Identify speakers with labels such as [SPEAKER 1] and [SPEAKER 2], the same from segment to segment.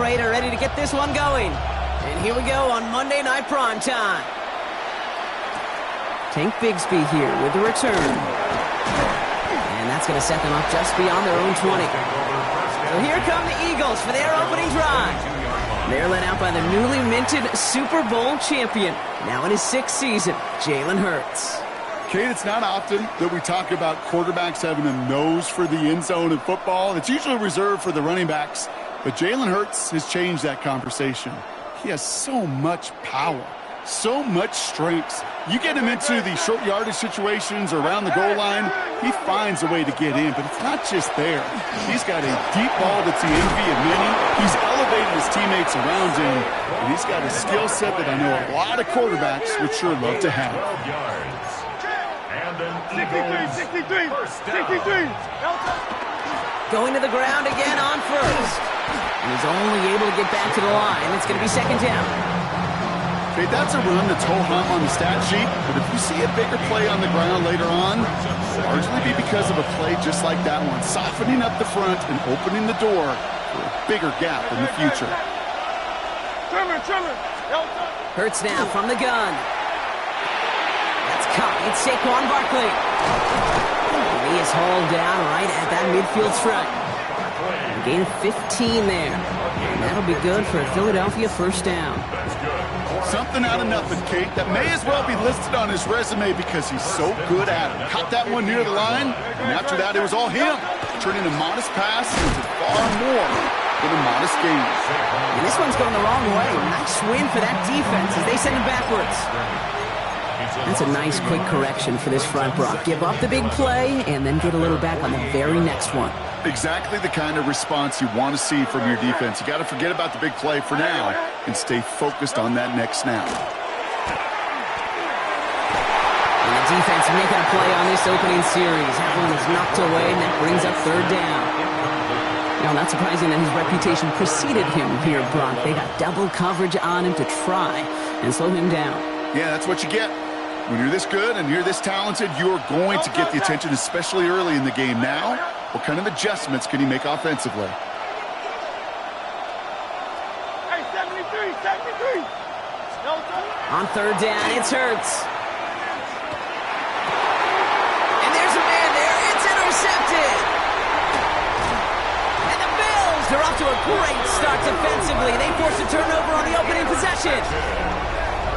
[SPEAKER 1] right, are ready to get this one going. And here we go on Monday Night Prime Time. Tank Bigsby here with the return. And that's going to set them up just beyond their own 20. So here come the Eagles for their opening drive. They're led out by the newly minted Super Bowl champion, now in his 6th season, Jalen Hurts.
[SPEAKER 2] Kate, it's not often that we talk about quarterbacks having a nose for the end zone in football. It's usually reserved for the running backs. But Jalen Hurts has changed that conversation. He has so much power, so much strength. You get him into the short yardage situations around the goal line, he finds a way to get in. But it's not just there. He's got a deep ball that's the envy of many. He's elevated his teammates around him. And he's got a skill set that I know a lot of quarterbacks would sure love to have.
[SPEAKER 3] 63.
[SPEAKER 1] Going to the ground again on first. And he's only able to get back to the line. It's going to be second down.
[SPEAKER 2] Okay, that's a run that's ho-hum on the stat sheet, but if you see a bigger play on the ground later on, it'll largely be because of a play just like that one, softening up the front and opening the door for a bigger gap in the future.
[SPEAKER 1] Hurts now from the gun. That's caught. It's Saquon Barkley. And he is hauled down right at that midfield stripe. Gain of 15 there. And that'll be good for a Philadelphia first down.
[SPEAKER 2] Something out of nothing, Kate. That may as well be listed on his resume because he's so good at it. Caught that one near the line, and after that it was all him. Turning a modest pass into far more than a modest gain.
[SPEAKER 1] And this one's going the wrong way. Nice win for that defense as they send him backwards. That's a nice quick correction for this front, Brock. Give up the big play and then get a little back on the very next one.
[SPEAKER 2] Exactly the kind of response you want to see from your defense. You got to forget about the big play for now and stay focused on that next snap.
[SPEAKER 1] And the defense making a play on this opening series. That one is knocked away, and that brings up third down. Now, not surprising that his reputation preceded him here, Brock. They got double coverage on him to try and slow him down.
[SPEAKER 2] Yeah, that's what you get. When you're this good and you're this talented, you're going to get the attention, especially early in the game. Now, what kind of adjustments can he make offensively?
[SPEAKER 3] Hey, 73.
[SPEAKER 1] On third down, it's Hurts. And there's a man there. It's intercepted. And the Bills are off to a great start defensively. They force a turnover on the opening possession.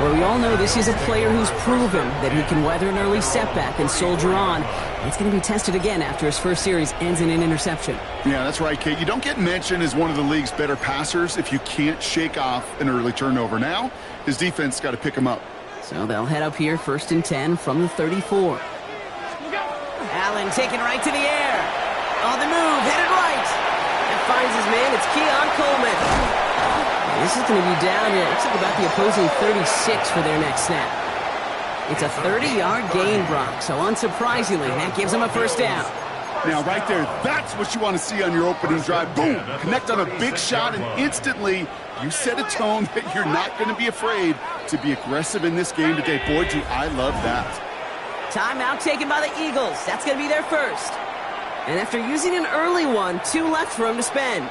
[SPEAKER 1] Well, we all know this is a player who's proven that he can weather an early setback and soldier on. It's going to be tested again after his first series ends in an interception.
[SPEAKER 2] Yeah, that's right, Kate. You don't get mentioned as one of the league's better passers if you can't shake off an early turnover. Now, his defense got to pick him up.
[SPEAKER 1] So they'll head up here first and 10 from the 34. Allen taken right to the air. On the move, headed right. And finds his man. It's Keon Coleman. This is going to be down here. Looks like about the opposing 36 for their next snap. It's a 30-yard gain, Brock. So unsurprisingly, that gives them a first down.
[SPEAKER 2] Now, right there, that's what you want to see on your opening drive. Boom! Connect on a big shot, and instantly you set a tone that you're not going to be afraid to be aggressive in this game today. Boy, do I love that.
[SPEAKER 1] Timeout taken by the Eagles. That's going to be their first. And after using an early one, 2 left for them to spend.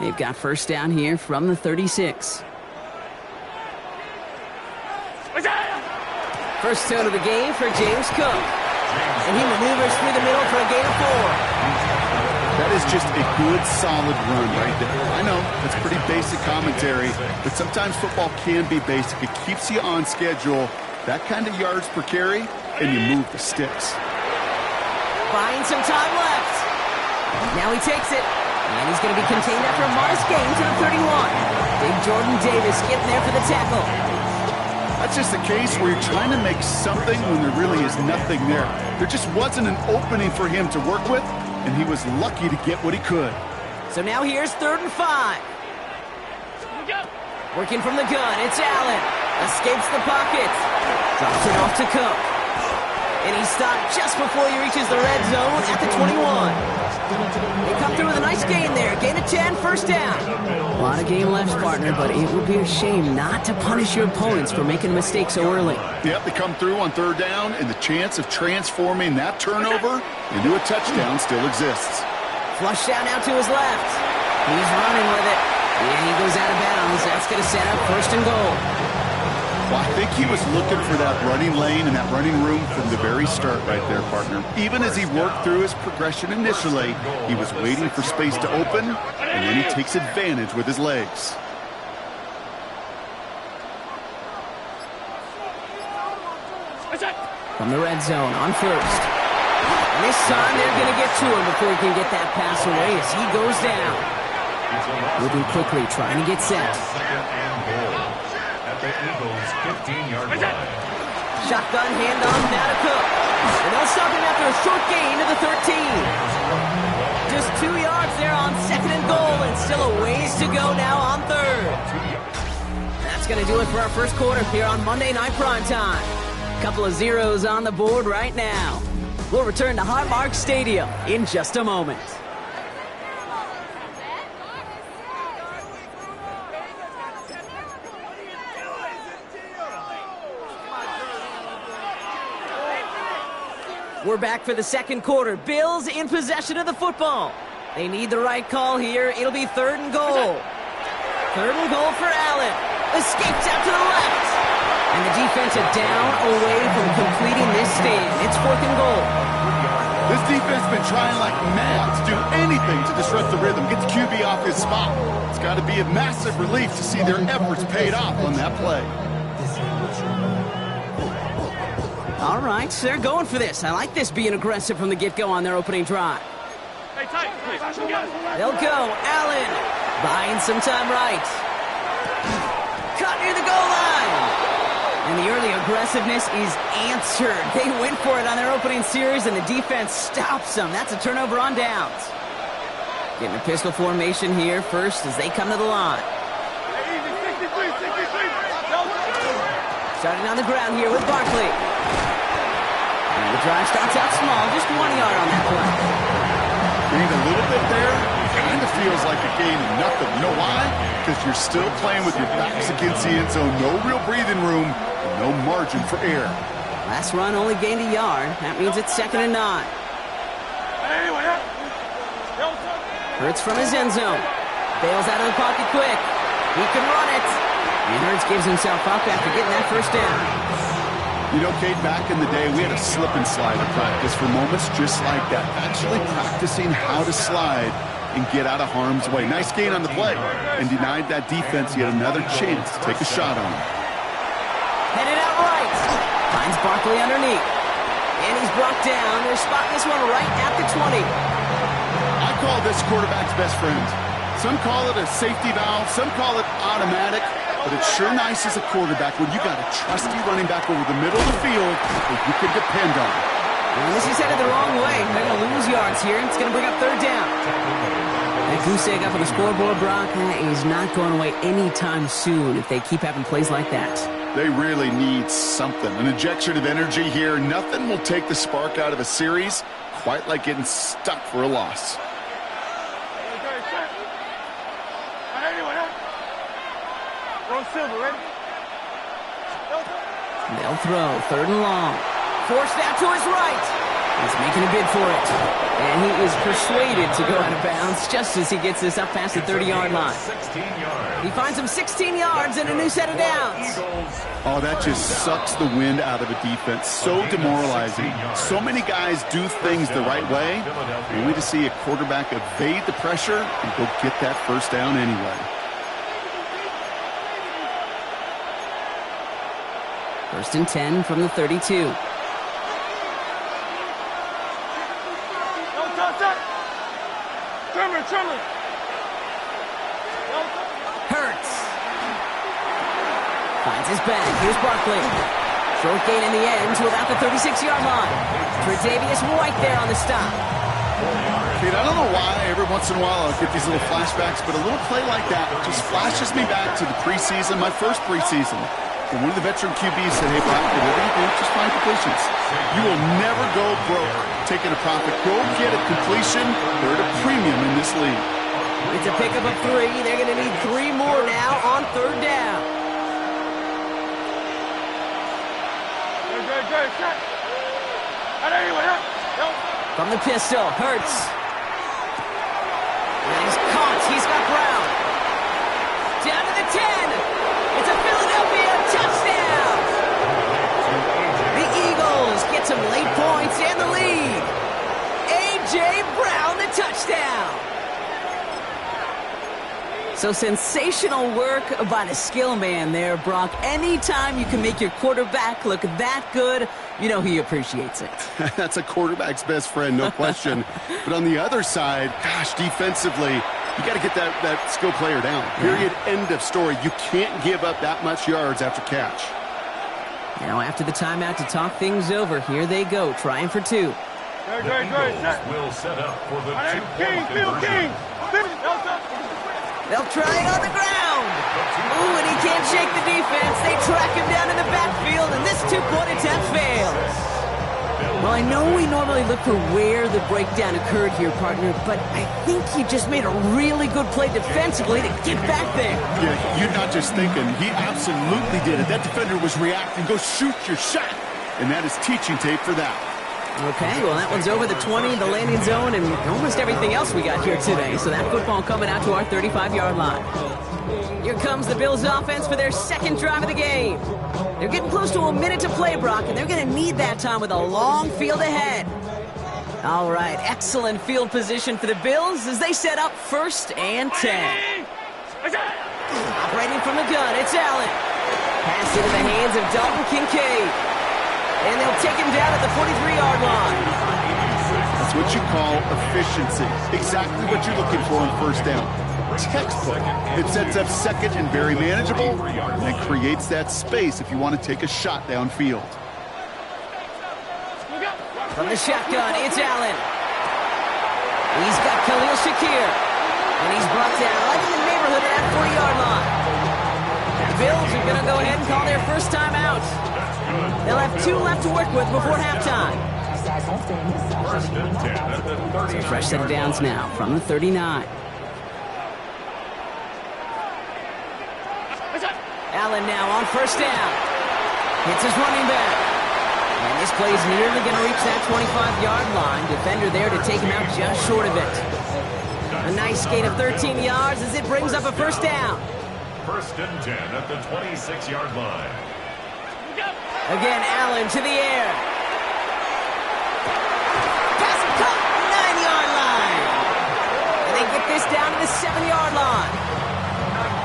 [SPEAKER 1] They've got first down here from the 36. First tone of the game for James Cook. And he maneuvers through the middle for a gain of 4.
[SPEAKER 2] That is just a good, solid run right there. I know, that's pretty basic commentary, but sometimes football can be basic. It keeps you on schedule, that kind of yards per carry, and you move the sticks.
[SPEAKER 1] Buying some time left. Now he takes it. And he's going to be contained after a modest gain to the 31. Big Jordan Davis getting there for the tackle.
[SPEAKER 2] That's just a case where you're trying to make something when there really is nothing there. There just wasn't an opening for him to work with, and he was lucky to get what he could.
[SPEAKER 1] So now here's 3rd and 5. Working from the gun, it's Allen. Escapes the pocket. Drops it off to Cook. And he stopped just before he reaches the red zone at the 21. They come through with a nice gain there. Gain of 10, first down. A lot of game left, partner, but it would be a shame not to punish your opponents for making a mistake so early.
[SPEAKER 2] Yep, they come through on third down, and the chance of transforming that turnover into a touchdown still exists.
[SPEAKER 1] Flush down now to his left. He's running with it. And he goes out of bounds. That's going to set up first and goal.
[SPEAKER 2] Well, I think he was looking for that running lane and that running room from the very start right there, partner. Even as he worked through his progression initially, he was waiting for space to open, and then he takes advantage with his legs.
[SPEAKER 1] From the red zone on first. And this time they're going to get to him before he can get that pass away as he goes down. Moving quickly, trying to get set.
[SPEAKER 4] At the Eagles' 15-yard line.
[SPEAKER 1] Shotgun handoff now to Cook. And they'll stop him after a short gain to the 13. Just 2 yards there on second and goal, and still a ways to go now on third. That's going to do it for our first quarter here on Monday Night Primetime. Couple of zeros on the board right now. We'll return to Highmark Stadium in just a moment. We're back for the second quarter. Bills in possession of the football. They need the right call here. It'll be third and goal. Third and goal for Allen. Escapes out to the left. And the defense are down away from completing this stand. It's fourth and goal.
[SPEAKER 2] This defense has been trying like mad to do anything to disrupt the rhythm, get the QB off his spot. It's got to be a massive relief to see their efforts paid off on that play.
[SPEAKER 1] All right, they're going for this. I like this being aggressive from the get-go on their opening drive. They'll go. Allen buying some time right. Cut near the goal line. And the early aggressiveness is answered. They went for it on their opening series, and the defense stops them. That's a turnover on downs. Getting a pistol formation here first as they come to the line. Starting on the ground here with Barkley. And the drive starts out small, just 1 yard on that play.
[SPEAKER 2] Gained a little bit there. Kind of feels like a gain of nothing. You know why? Because you're still playing with your backs against the end zone. No real breathing room. No margin for error.
[SPEAKER 1] Last run only gained a yard. That means it's 2nd and 9. Hurts from his end zone. Bails out of the pocket quick. He can run it. And Hurts gives himself up after getting that first down.
[SPEAKER 2] You know, Kate, back in the day, we had a slip and slide to practice for moments just like that. Actually practicing how to slide and get out of harm's way. Nice gain on the play. And denied that defense yet another chance to take a shot on him.
[SPEAKER 1] Headed out right. Finds Barkley underneath. And he's brought down. They're spotting this one right at the 20.
[SPEAKER 2] I call this quarterback's best friend. Some call it a safety valve. Some call it automatic. But it's sure nice as a quarterback when you got a trusty running back over the middle of the field that you can depend on.
[SPEAKER 1] And this is headed the wrong way. They're going to lose yards here. It's going to bring up third down. That goose egg up on the scoreboard, Brock, that is not going away anytime soon if they keep having plays like that.
[SPEAKER 2] They really need something. An injection of energy here. Nothing will take the spark out of a series quite like getting stuck for a loss.
[SPEAKER 1] They'll throw. Third and long. Forced out to his right. He's making a bid for it. And he is persuaded to go out of bounds just as he gets this up past the 30-yard line. He finds him 16 yards and a new set of downs.
[SPEAKER 2] Oh, that just sucks the wind out of a defense. So demoralizing. So many guys do things the right way. Only to see a quarterback evade the pressure and go get that first down anyway.
[SPEAKER 1] First and 10 from the 32. Hurts. Finds his back. Here's Barkley. Short gain in the end to about the 36-yard line. Tre'Davious White there on the stop.
[SPEAKER 2] Kate, I don't know why every once in a while I'll get these little flashbacks, but a little play like that just flashes me back to the preseason, my first preseason. And one of the veteran QBs said, hey, Brock, whatever you do, just find completions. You will never go broke taking a profit. Go get a completion. They're at a premium in this league.
[SPEAKER 1] It's a pickup of 3. They're going to need 3 more now on 3rd down.
[SPEAKER 3] Good. Set.
[SPEAKER 1] From the pistol, Hurts. And he's caught. He's got Brown. Down to the 10. It's a Philadelphia touchdown. The Eagles get some late points and the lead. A.J. Brown, the touchdown. So sensational work by the skill man there, Brock. Anytime you can make your quarterback look that good, you know he appreciates it.
[SPEAKER 2] That's a quarterback's best friend, no question. But on the other side, gosh, defensively, you got to get that skill player down. Period, end of story. You can't give up that much yards after catch.
[SPEAKER 1] Now after the timeout to talk things over, here they go, trying for 2.
[SPEAKER 4] The Eagles will set up for the two-point conversion.
[SPEAKER 1] They'll try it on the ground. Ooh, and he can't shake the defense. They track him down in the backfield, and this 2-point attempt fails. Well, I know we normally look for where the breakdown occurred here, partner, but I think he just made a really good play defensively to get back there.
[SPEAKER 2] Yeah, you're not just thinking. He absolutely did it. That defender was reacting. Go shoot your shot. And that is teaching tape for that.
[SPEAKER 1] Okay, well, that one's over the 20, the landing zone, and almost everything else we got here today. So that football coming out to our 35-yard line. Here comes the Bills offense for their second drive of the game. They're getting close to a minute to play, Brock, and they're going to need that time with a long field ahead. All right, excellent field position for the Bills as they set up 1st and 10. Operating from the gun, it's Allen. Pass into the hands of Dalton Kincaid. And they'll take him down at the 43-yard line.
[SPEAKER 2] That's what you call efficiency. Exactly what you're looking for on 1st down. Textbook. It sets up 2nd and very manageable, and it creates that space if you want to take a shot downfield.
[SPEAKER 1] From the shotgun, it's Allen. He's got Khalil Shakir. And he's brought down right in the neighborhood of that 40-yard line. The Bills are going to go ahead and call their first timeout. They'll have 2 left to work with before halftime.
[SPEAKER 4] 1st and 10 at the 30.
[SPEAKER 1] So fresh set of downs now from the 39. Allen now on 1st down. Hits his running back. And this play is nearly going to reach that 25-yard line. Defender there to take him out just short of it. A nice gain of 13 yards as it brings up a 1st down.
[SPEAKER 4] 1st and 10 at the 26-yard line.
[SPEAKER 1] Again, Allen to the air. Pass caught, 9-yard line. And they get this down to the 7-yard line.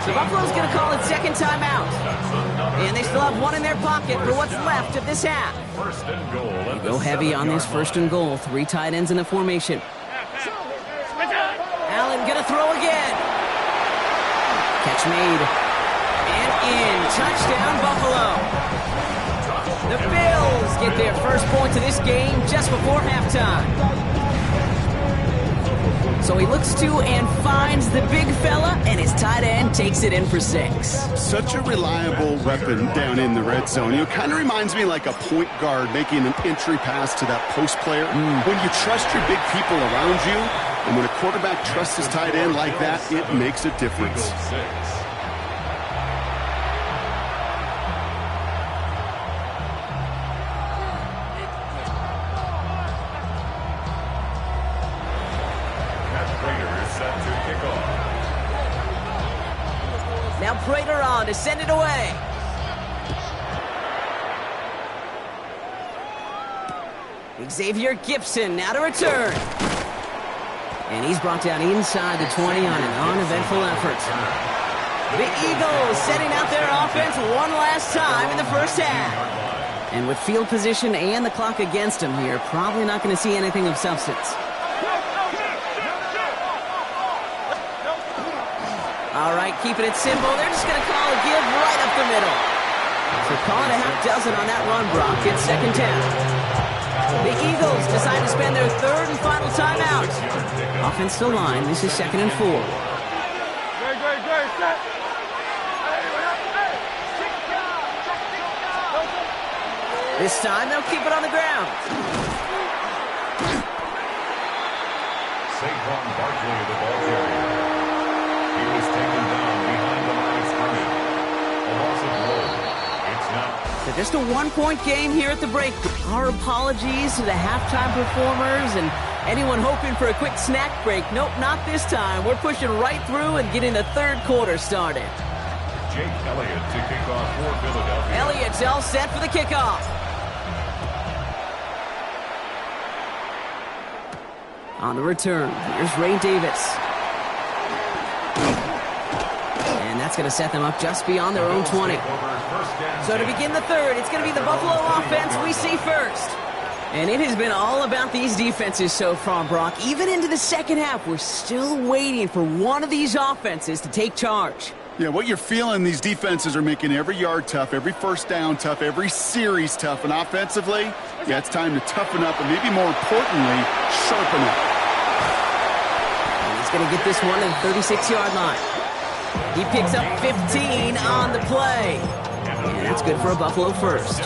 [SPEAKER 1] So Buffalo's going to call it second timeout. And they still have 1 in their pocket for what's left of this half.
[SPEAKER 4] 1st and goal.
[SPEAKER 1] They go heavy on this 1st and goal. 3 tight ends in the formation. Allen going to throw again. Catch made. And in. Touchdown, Buffalo. The Bills get their first point to this game just before halftime. So he looks to and finds the big fella, and his tight end takes it in for 6.
[SPEAKER 2] Such a reliable weapon down in the red zone. It kind of reminds me like a point guard making an entry pass to that post player. When you trust your big people around you, and when a quarterback trusts his tight end like that, it makes a difference.
[SPEAKER 4] 6.
[SPEAKER 1] Now Prater on to send it away. Xavier Gibson now to return. And he's brought down inside the 20 on an uneventful effort. The Eagles setting out their offense one last time in the first half. And with field position and the clock against him here, probably not going to see anything of substance. All right, keeping it simple. They're just going to call a give right up the middle. So calling a half dozen on that run, Brock. It's second down. The Eagles decide to spend their 3rd and final timeout. Offense still line. This is 2nd and 4. This time they'll keep it on the ground.
[SPEAKER 4] Saquon Barkley, the ball carrier. was taken down behind the line of scrimmage. A loss of goal. It's now.
[SPEAKER 1] So just a one-point game here at the break. Our apologies to the halftime performers and anyone hoping for a quick snack break. Nope, not this time. We're pushing right through and getting the third quarter started.
[SPEAKER 4] Jake Elliott to kick off for Philadelphia.
[SPEAKER 1] Elliott's all set for the kickoff. On the return, here's Ray Davis. And that's going to set them up just beyond their own 20. So to begin the third, it's going to be the Buffalo offense we see first. And it has been all about these defenses so far, Brock. Even into the second half, we're still waiting for one of these offenses to take charge.
[SPEAKER 2] Yeah, what you're feeling, these defenses are making every yard tough, every first down tough, every series tough. And offensively, yeah, it's time to toughen up and maybe more importantly, sharpen up.
[SPEAKER 1] And he's going to get this one to the 36-yard line. He picks up 15 on the play. And that's good for a Buffalo first.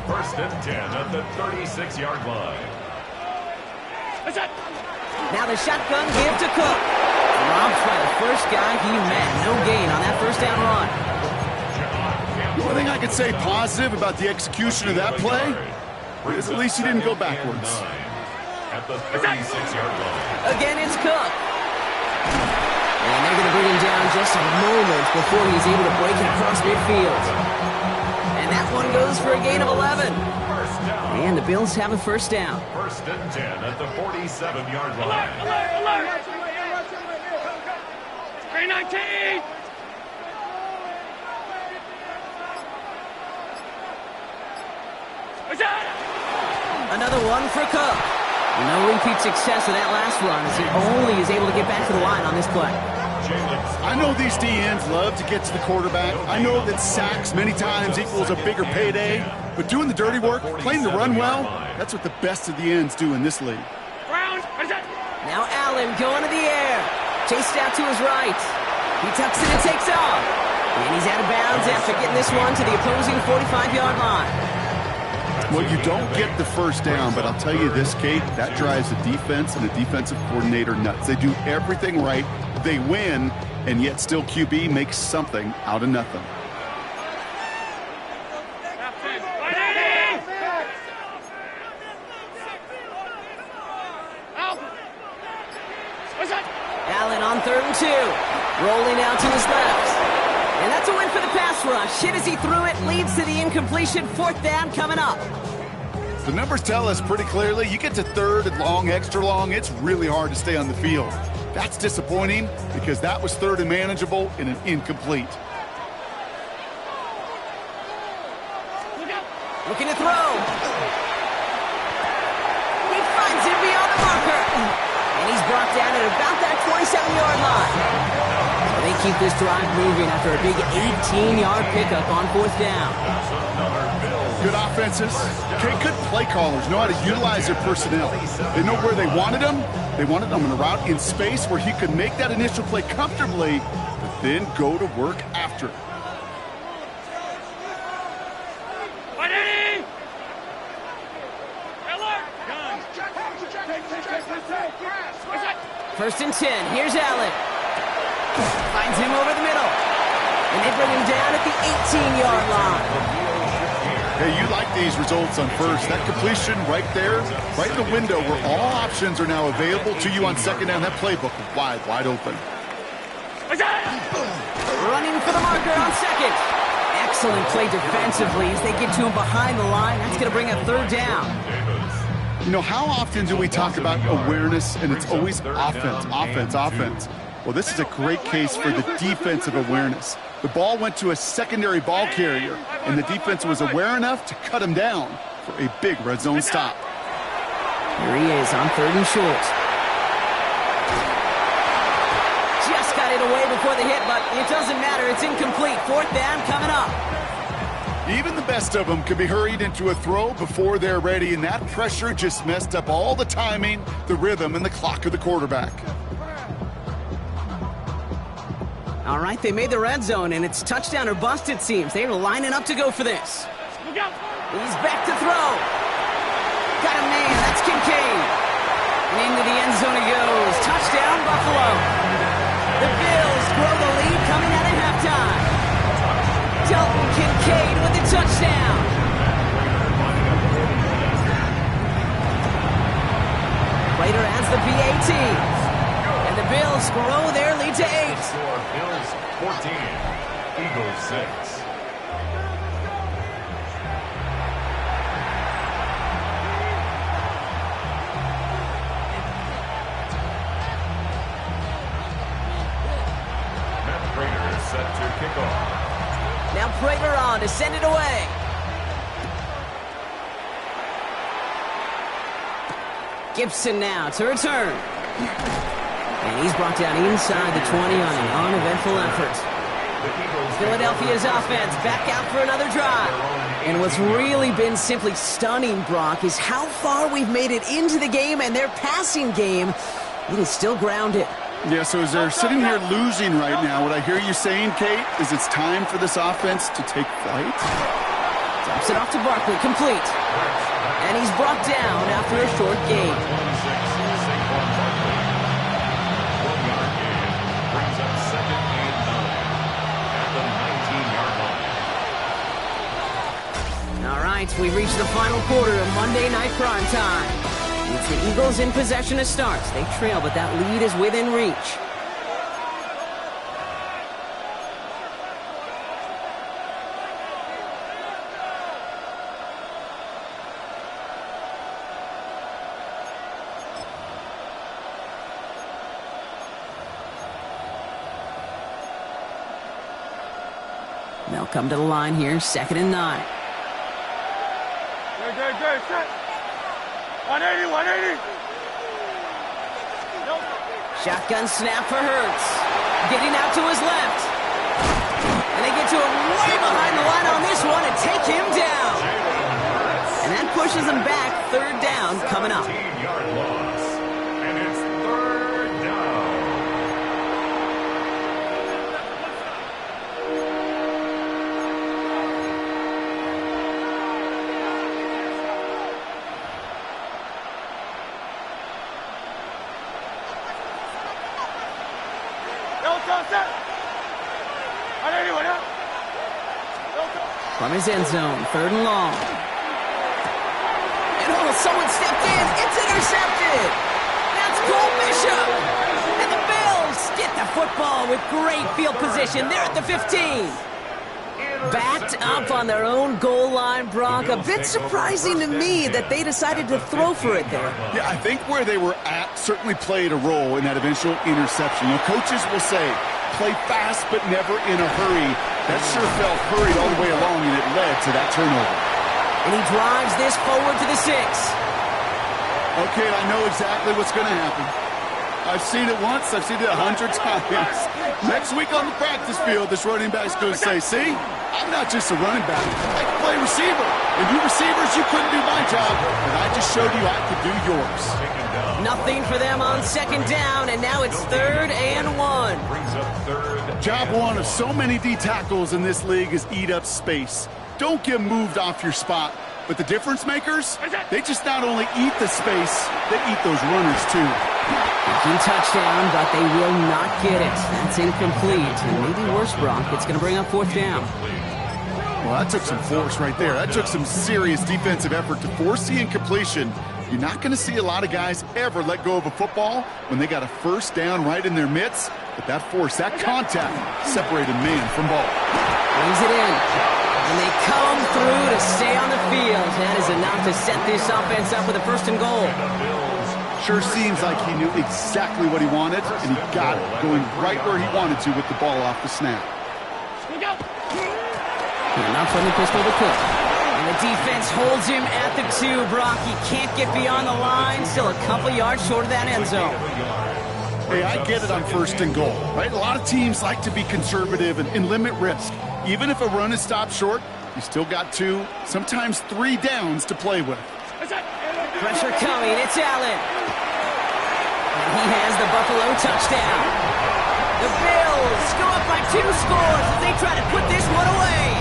[SPEAKER 4] First and 10 at the 36-yard line.
[SPEAKER 1] Now the shotgun give to Cook. Robbed by the first guy he met. No gain on that first down run.
[SPEAKER 2] The only thing I could say positive about the execution of that play is at least he didn't go backwards.
[SPEAKER 4] At the 36-yard line.
[SPEAKER 1] Again, it's Cook. And they're going to bring him down just a moment before he's able to break it across midfield. And that one goes for a gain of 11. And the Bills have a first down.
[SPEAKER 4] First and 10 at the 47-yard line.
[SPEAKER 3] Alert! 319!
[SPEAKER 1] Another one for Cook. No repeat success of that last run as he only is able to get back to the line on this play.
[SPEAKER 2] I know these DNs love to get to the quarterback. I know that sacks many times equals a bigger payday. But doing the dirty work, playing the run well, that's what the best of the ends do in this league.
[SPEAKER 1] Now Allen going to the air. Chased out to his right. He tucks it and takes off. And he's out of bounds after getting this one to the opposing 45-yard line.
[SPEAKER 2] Well, you don't get the first down, but I'll tell you this, Kate, that drives the defense and the defensive coordinator nuts. They do everything right. They win, and yet still QB makes something out of nothing.
[SPEAKER 1] Allen on 3rd and 2. Rolling out to his left. And that's a win for the pass rush. Hit as he threw it, leads to the incompletion. 4th down coming up.
[SPEAKER 2] The numbers tell us pretty clearly, you get to 3rd and long, extra long, it's really hard to stay on the field. That's disappointing because that was 3rd and manageable and an incomplete.
[SPEAKER 1] Looking to throw. He finds it beyond the marker. And he's brought down at about that 27-yard line. So they keep this drive moving after a big 18-yard pickup on 4th down.
[SPEAKER 2] Good offenses. Okay, good play callers know how to utilize their personnel. They know where they wanted them. They wanted them in a route in space where he could make that initial play comfortably, but then go to work after.
[SPEAKER 1] First and 10. Here's Allen. Finds him over the middle. And they bring him down at the 18-yard line.
[SPEAKER 2] Hey, you like these results on first. That completion right there, right in the window where all options are now available to you on second down. That playbook is wide open.
[SPEAKER 1] Running for the marker on second. Excellent play defensively as they get to him behind the line. That's going to bring a 3rd down.
[SPEAKER 2] You know, how often do we talk about awareness and it's always offense? Well, this is a great case for the defensive awareness. The ball went to a secondary ball carrier, and the defense was aware enough to cut him down for a big red zone stop.
[SPEAKER 1] Here he is on 3rd and short. Just got it away before the hit, but it doesn't matter. It's incomplete. 4th down coming up.
[SPEAKER 2] Even the best of them can be hurried into a throw before they're ready, and that pressure just messed up all the timing, the rhythm, and the clock of the quarterback.
[SPEAKER 1] All right, they made the red zone, and it's touchdown or bust, it seems. They're lining up to go for this. He's back to throw. Got a man. That's Kincaid. And into the end zone he goes. Touchdown, Buffalo. The Bills grow the lead coming out of halftime. Dalton Kincaid with the touchdown. Prater adds the PAT. And the Bills grow their lead to 8.
[SPEAKER 4] Score Bills 14, Eagles 6. Prater is set to kick off.
[SPEAKER 1] Now Prater on to send it away. Gibson now to return. And he's brought down inside the 20 on an uneventful effort. Philadelphia's offense back out for another drive. And what's really been simply stunning, Brock, is how far we've made it into the game, and their passing game, it is still grounded.
[SPEAKER 2] Yeah, so as they're sitting here losing right now, what I hear you saying, Kate, is it's time for this offense to take flight?
[SPEAKER 1] Drops it off to Barkley, complete. And he's brought down after a short gain.
[SPEAKER 4] Brings up 2nd and 9 at the 19-yard line.
[SPEAKER 1] All right, we've reached the final quarter of Monday Night Prime Time. It's the Eagles in possession to start. They trail, but that lead is within reach. They'll come to the line here, 2nd and 9.
[SPEAKER 3] Good. Set. 180.
[SPEAKER 1] Shotgun snap for Hurts. Getting out to his left. And they get to him way behind the line on this one and take him down. And that pushes them back. 3rd down coming up.
[SPEAKER 4] 15-yard loss. And it's 3rd down.
[SPEAKER 1] From his end zone, 3rd and long. And someone stepped in. It's intercepted. That's Cole Bishop. And the Bills get the football with great field position. They're at the 15. Backed up on their own goal line, Brock. A bit surprising to me that they decided to throw for it there.
[SPEAKER 2] Yeah, I think where they were at certainly played a role in that eventual interception. You know, coaches will say, play fast but never in a hurry. That sure felt hurried all the way along, and it led to that turnover.
[SPEAKER 1] And he drives this forward to the 6.
[SPEAKER 2] Okay, I know exactly what's going to happen. I've seen it once. I've seen it 100 times. Next week on the practice field, this running back's going to say, see, I'm not just a running back. I can play receiver. And you receivers, you couldn't do my job, but I just showed you I could do yours.
[SPEAKER 1] Nothing for them on 2nd down, and now it's 3rd and 1.
[SPEAKER 4] Brings up 3rd.
[SPEAKER 2] Job one of so many D tackles in this league is eat up space. Don't get moved off your spot. But the difference makers, they just not only eat the space, they eat those runners too.
[SPEAKER 1] Key touchdown, but they will not get it. That's incomplete. And maybe worse, Brock, it's going to bring up 4th down.
[SPEAKER 2] Well, that took some force right there. That took some serious defensive effort to force the incompletion. You're not going to see a lot of guys ever let go of a football when they got a 1st down right in their midst. But that force, that contact, separated man from ball.
[SPEAKER 1] Brings it in. And they come through to stay on the field. That is enough to set this offense up with a 1st and goal.
[SPEAKER 2] Sure seems like he knew exactly what he wanted, and he got it, going right where he wanted to with the ball off the snap.
[SPEAKER 1] And not from the pistol to Cook. And the defense holds him at the 2. Brock, he can't get beyond the line. Still a couple yards short of that end zone.
[SPEAKER 2] Hey, I get it on 1st and goal, right? A lot of teams like to be conservative and limit risk. Even if a run is stopped short, you still got 2, sometimes 3 downs to play with.
[SPEAKER 1] Pressure coming. It's Allen. And he has the Buffalo touchdown. The Bills go up by 2 scores as they try to put this one away.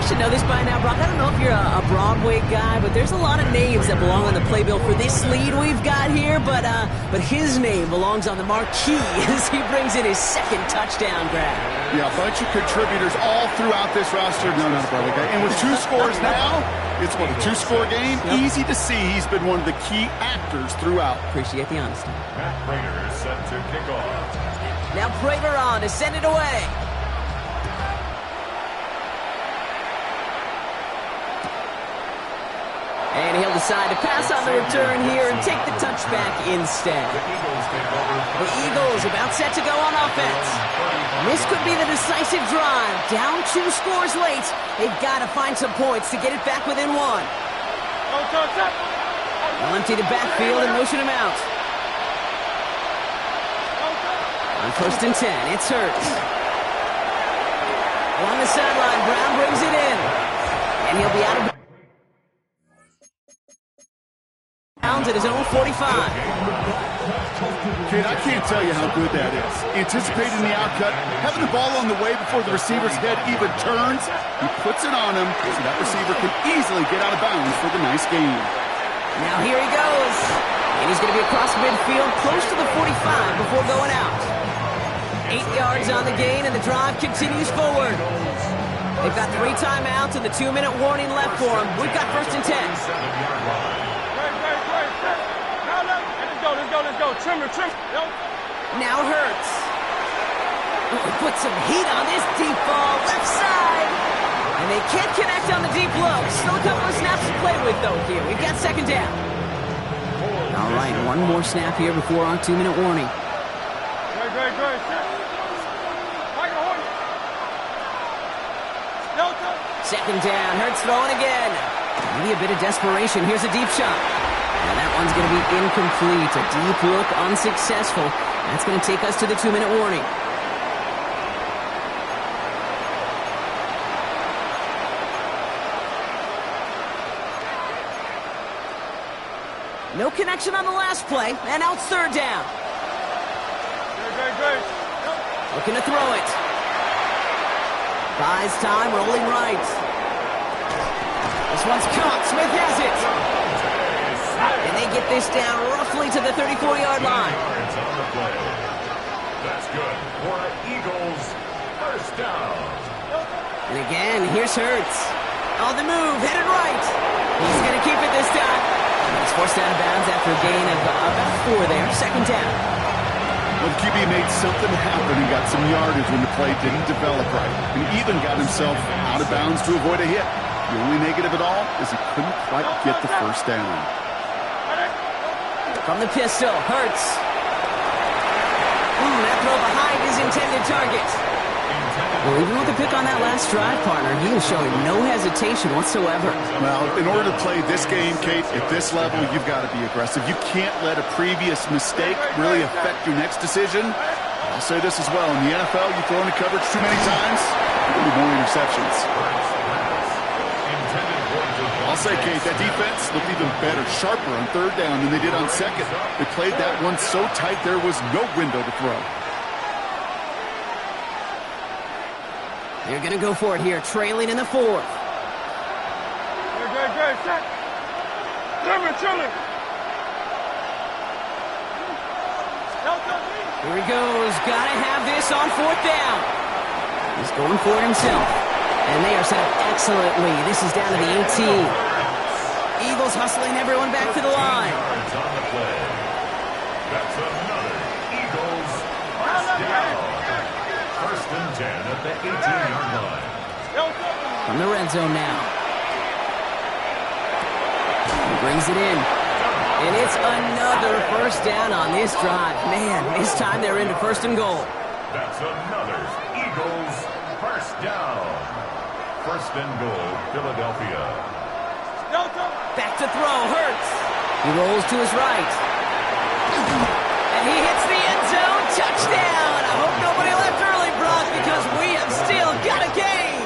[SPEAKER 1] I should know this by now, Brock. I don't know if you're a Broadway guy, but there's a lot of names that belong on the playbill for this lead we've got here. But his name belongs on the marquee as he brings in his second touchdown grab.
[SPEAKER 2] Yeah, a bunch of contributors all throughout this roster. No, not a Broadway guy. And with 2 scores now, it's what, a 2-score game? Yep. Easy to see he's been one of the key actors throughout.
[SPEAKER 1] Appreciate the honesty.
[SPEAKER 4] Matt Prater is set to kick off.
[SPEAKER 1] Now Prater on to send it away. And he'll decide to pass on the return here and take the touchback instead. The Eagles about set to go on offense. This could be the decisive drive. Down 2 scores late. They've got to find some points to get it back within 1. They'll empty the backfield and motion him out. On 1st and 10, it's Hurts. Along the sideline, Brown brings it in. And he'll be out of bounds at his own 45.
[SPEAKER 2] Kid, I can't tell you how good that is. Anticipating the outcut, having the ball on the way before the receiver's head even turns, he puts it on him so that receiver can easily get out of bounds for the nice gain.
[SPEAKER 1] Now here he goes. And he's going to be across midfield, close to the 45 before going out. 8 yards on the gain, and the drive continues forward. They've got 3 timeouts and the 2-minute warning left for them. We've got 1st and 10.
[SPEAKER 3] Let's go. Trim.
[SPEAKER 1] Now Hurts. Put some heat on this deep ball, left side. And they can't connect on the deep low. Still a couple of snaps to play with, though, here. We've got 2nd down. All right, 1 more snap here before our 2-minute warning.
[SPEAKER 3] Great.
[SPEAKER 1] 2nd down. Hurts throwing again. Maybe a bit of desperation. Here's a deep shot. And that one's going to be incomplete. A deep look, unsuccessful. That's going to take us to the 2-minute warning. No connection on the last play, and now it's 3rd down.
[SPEAKER 3] Great.
[SPEAKER 1] Looking to throw it. Buys time, rolling right. This one's caught. Smith has it. And they get this down roughly to the 34-yard line.
[SPEAKER 4] That's good for Eagles. 1st down.
[SPEAKER 1] And again, here's Hurts. On the move, headed right. He's going to keep it this time. He's forced out of bounds after a gain of about 4 there. 2nd down.
[SPEAKER 2] Well, the QB made something happen and got some yardage when the play didn't develop right. And even got himself out of bounds to avoid a hit. The only negative at all is he couldn't quite get the 1st down.
[SPEAKER 1] From the pistol, Hurts. That throw behind his intended target. Well, even with the pick on that last drive, partner, he was showing no hesitation whatsoever.
[SPEAKER 2] Well, in order to play this game, Kate, at this level, you've got to be aggressive. You can't let a previous mistake really affect your next decision. I'll say this as well. In the NFL, you throw into coverage too many times, there'll be more interceptions. I'll say, Kate, that defense looked even better, sharper on 3rd down than they did on 2nd. They played that one so tight there was no window to throw.
[SPEAKER 1] They're going to go for it here, trailing in the 4th.
[SPEAKER 3] Great. Chilling.
[SPEAKER 1] Here he goes. Got to have this on 4th down. He's going for it himself. And they are set up excellently. This is down to the 18. Eagles hustling everyone back to the line.
[SPEAKER 4] That's another Eagles 1st down. 1st and 10 at the 18-yard line.
[SPEAKER 1] From the red zone now. He brings it in. And it's another 1st down on this drive. Man, this time they're into 1st and goal.
[SPEAKER 4] That's another Eagles 1st down. 1st and goal, Philadelphia.
[SPEAKER 1] Back to throw, Hurts. He rolls to his right. And he hits the end zone. Touchdown. I hope nobody left early, Brock, because we have still got a game.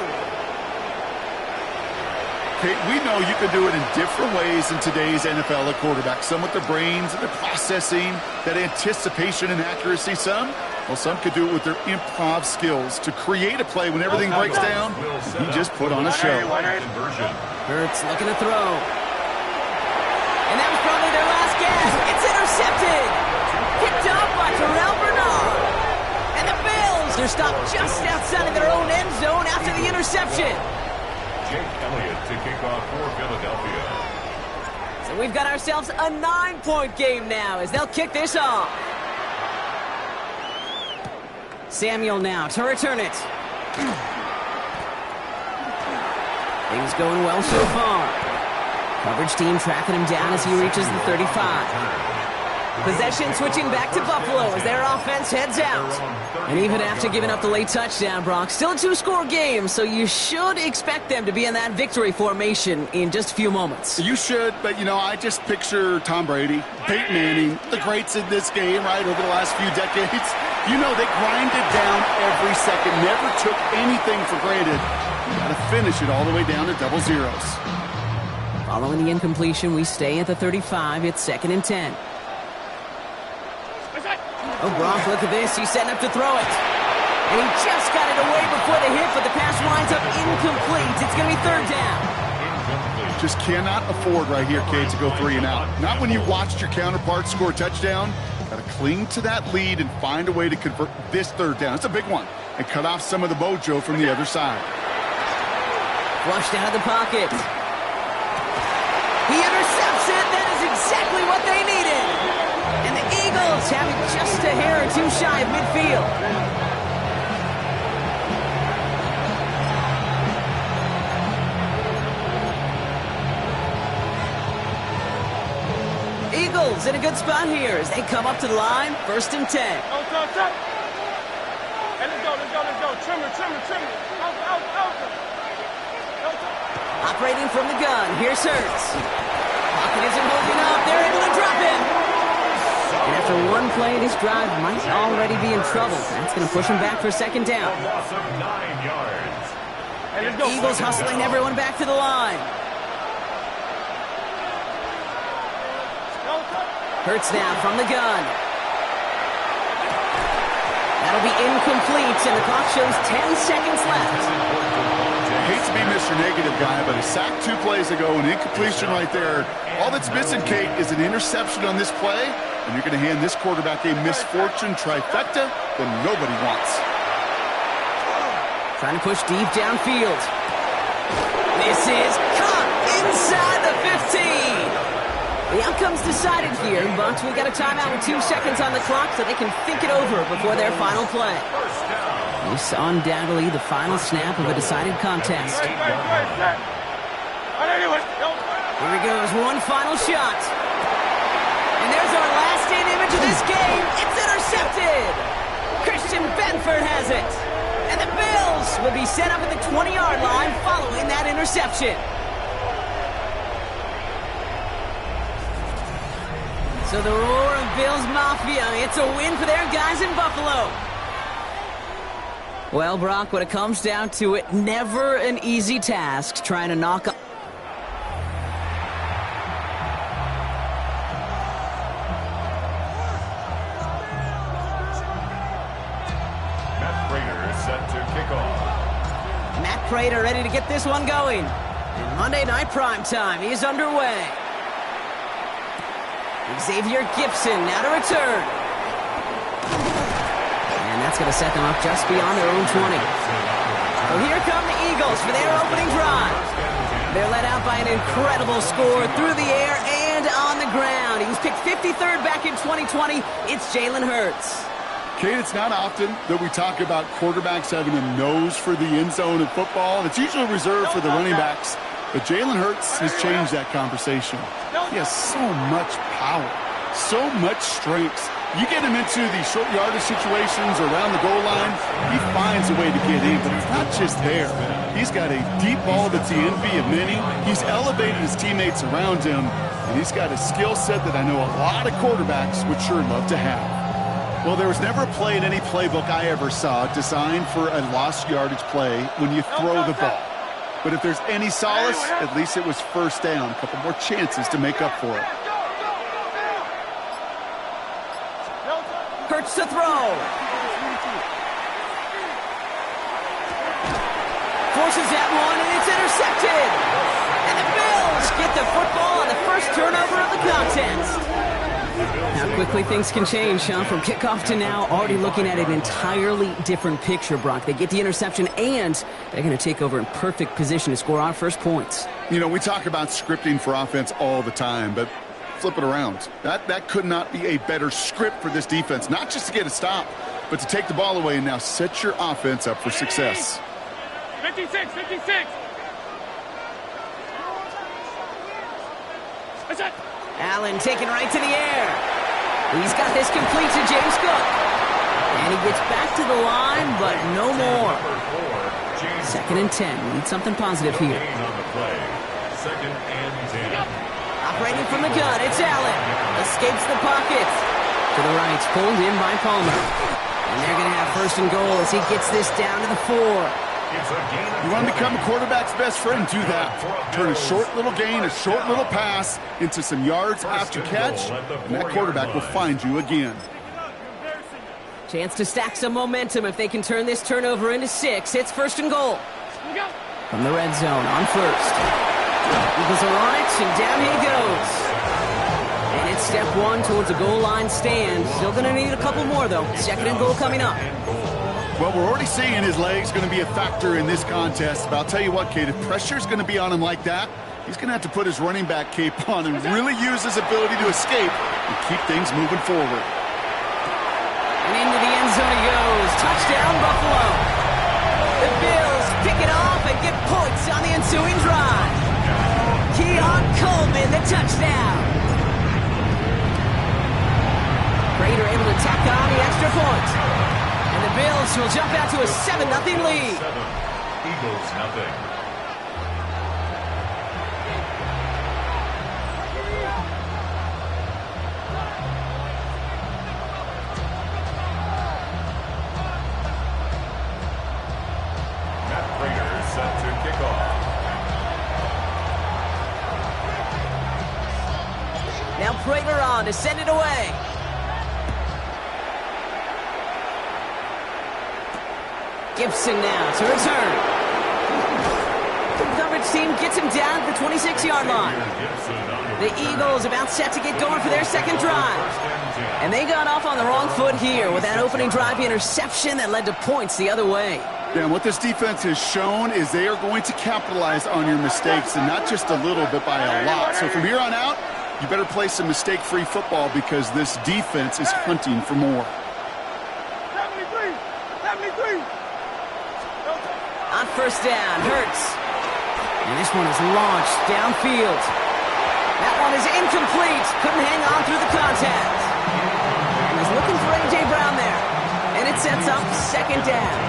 [SPEAKER 2] Kate, we know you can do it in different ways in today's NFL at quarterback. Some with their brains and their processing, that anticipation and accuracy. Some Well, some could do it with their improv skills to create a play when everything breaks down. He just put on a show.
[SPEAKER 1] Hurts looking to throw. And that was probably their last gasp. It's intercepted. Picked up by Terrell Bernard. And the Bills are stopped just outside of their own end zone after the interception.
[SPEAKER 4] Jake Elliott to kick off for Philadelphia.
[SPEAKER 1] So we've got ourselves a 9-point game now as they'll kick this off. Samuel now to return it. Things going well so far. Coverage team tracking him down as he reaches the 35. Possession switching back to Buffalo as their offense heads out. And even after giving up the late touchdown, Brock, still a 2-score game, so you should expect them to be in that victory formation in just a few moments.
[SPEAKER 2] You should, but, I just picture Tom Brady, Peyton Manning, the greats in this game, right, over the last few decades. They grinded down every second, never took anything for granted. You got to finish it all the way down to double zeros.
[SPEAKER 1] Following the incompletion, we stay at the 35. It's 2nd and 10. Oh, Brock, look at this. He's setting up to throw it. And he just got it away before the hit, but the pass winds up incomplete. It's going to be 3rd down.
[SPEAKER 2] Just cannot afford right here, Kate, to go 3 and out. Not when you watched your counterpart score a touchdown. Got to cling to that lead and find a way to convert this 3rd down. It's a big one. And cut off some of the mojo from the other side.
[SPEAKER 1] Flushed out of the pocket. He intercepts it. That is exactly what they needed. And the Eagles have it just a hair or two shy of midfield. Eagles in a good spot here as they come up to the line. 1st and 10.
[SPEAKER 3] Hey, let's go. Trim it.
[SPEAKER 1] Operating from the gun. Here's Hurts. Pocket isn't holding up. They're able to drop him. And after one play, this drive might already be in trouble. That's going to push him back for 2nd down.
[SPEAKER 4] A loss of 9 yards.
[SPEAKER 3] Hey, let's go.
[SPEAKER 1] Eagles hustling everyone back to the line. Hurts now from the gun. That'll be incomplete, and the clock shows 10 seconds left.
[SPEAKER 2] I hate to be Mr. Negative guy, but a sack 2 plays ago, an incompletion right there. All that's missing, Kate, is an interception on this play, and you're going to hand this quarterback a misfortune trifecta that nobody wants.
[SPEAKER 1] Trying to push deep downfield. This is caught inside the 15. The outcome's decided here, but we got a timeout with 2 seconds on the clock so they can think it over before their final play. This undoubtedly the final snap of a decided contest. Here he goes, one final shot. And there's our last-in image of this game. It's intercepted. Christian Benford has it. And the Bills will be set up at the 20-yard line following that interception. So the roar of Bills Mafia, it's a win for their guys in Buffalo. Well, Brock, when it comes down to it, never an easy task trying to knock up.
[SPEAKER 4] Matt Prater set to kick off.
[SPEAKER 1] Matt Prater ready to get this one going. In Monday Night Primetime, he's underway. Xavier Gibson now to return. And that's going to set them up just beyond their own 20. So here come the Eagles for their opening drive. They're led out by an incredible score through the air and on the ground. He was picked 53rd back in 2020. It's Jalen Hurts.
[SPEAKER 2] Kate, it's not often that we talk about quarterbacks having a nose for the end zone in football. It's usually reserved for the running backs. But Jalen Hurts has changed that conversation. He has so much power, so much strength. You get him into these short yardage situations around the goal line, he finds a way to get in, but it's not just there. He's got a deep ball that's the envy of many. He's elevated his teammates around him, and he's got a skill set that I know a lot of quarterbacks would sure love to have. Well, there was never a play in any playbook I ever saw designed for a lost yardage play when you throw the ball. But if there's any solace, at least it was 1st down. A couple more chances to make up for it.
[SPEAKER 1] Hurts to throw. forces that one, and it's intercepted. And the Bills get the football on the first turnover of the contest. How quickly things can change, huh? From kickoff to now, already looking at an entirely different picture, Brock. They get the interception, and they're going to take over in perfect position to score our first points.
[SPEAKER 2] You know, we talk about scripting for offense all the time, but flip it around. That could not be a better script for this defense, not just to get a stop, but to take the ball away and now set your offense up for success.
[SPEAKER 3] 56, 56.
[SPEAKER 1] Allen taken right to the air. He's got this complete to James Cook. And he gets back to the line, but no more. 2nd and 10. We need something positive here.
[SPEAKER 4] Second and 10.
[SPEAKER 1] Operating from the gun, it's Allen. Escapes the pocket. To the right, pulled in by Palmer. And they're going to have 1st and goal as he gets this down to the 4.
[SPEAKER 2] You want to become a quarterback's best friend, do that. Turn a short little gain, a short little pass into some yards after catch, and that quarterback will find you again.
[SPEAKER 1] Chance to stack some momentum if they can turn this turnover into 6. It's 1st and goal. From the red zone on 1st. Eagles are on it, and down he goes. And it's step 1 towards a goal line stand. Still going to need a couple more, though. 2nd and goal coming up.
[SPEAKER 2] Well, we're already seeing his legs going to be a factor in this contest. But I'll tell you what, Kate, if pressure's going to be on him like that, he's going to have to put his running back cape on and really use his ability to escape and keep things moving forward.
[SPEAKER 1] And into the end zone he goes. Touchdown, Buffalo. The Bills pick it off and get points on the ensuing drive. Keon Coleman, the touchdown. Prater able to tack on the extra point. And the Bills will jump out to a 7-0 lead.
[SPEAKER 4] 7. Eagles nothing. Matt Prater set to kick off.
[SPEAKER 1] Now Prater on to send it away. Gibson now to return. The coverage team gets him down at the 26-yard line. The Eagles about set to get going for their second drive. And they got off on the wrong foot here with that opening drive interception that led to points the other way.
[SPEAKER 2] Yeah, and what this defense has shown is they are going to capitalize on your mistakes, and not just a little, but by a lot. So from here on out, you better play some mistake-free football because this defense is hunting for more.
[SPEAKER 3] 73, 73.
[SPEAKER 1] On 1st down, Hurts. And this one is launched downfield. That one is incomplete. Couldn't hang on through the contact. And he's looking for A.J. Brown there. And it sets up 2nd down.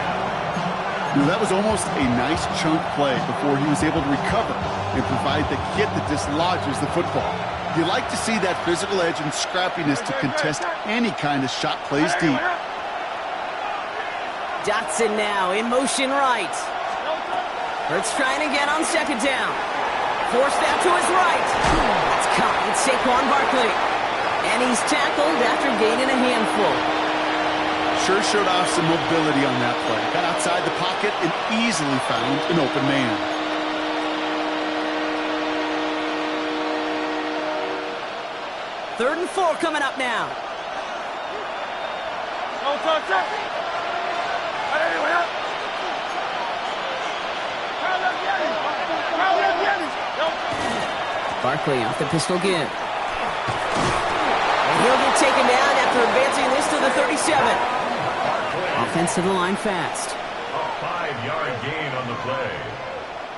[SPEAKER 2] You know, that was almost a nice chunk play before he was able to recover and provide the hit that dislodges the football. You like to see that physical edge and scrappiness to contest any kind of shot plays deep.
[SPEAKER 1] Dotson now in motion right. Hurts trying again on 2nd down. Forced out to his right. That's caught. It's Saquon Barkley. And he's tackled after gaining a handful.
[SPEAKER 2] Sure showed off some mobility on that play. Got outside the pocket and easily found an open man.
[SPEAKER 1] Third and 4 coming up now. Barkley off the pistol give. And he'll get taken down after advancing this to the 37. Offense to the line fast.
[SPEAKER 4] A 5-yard gain on the play.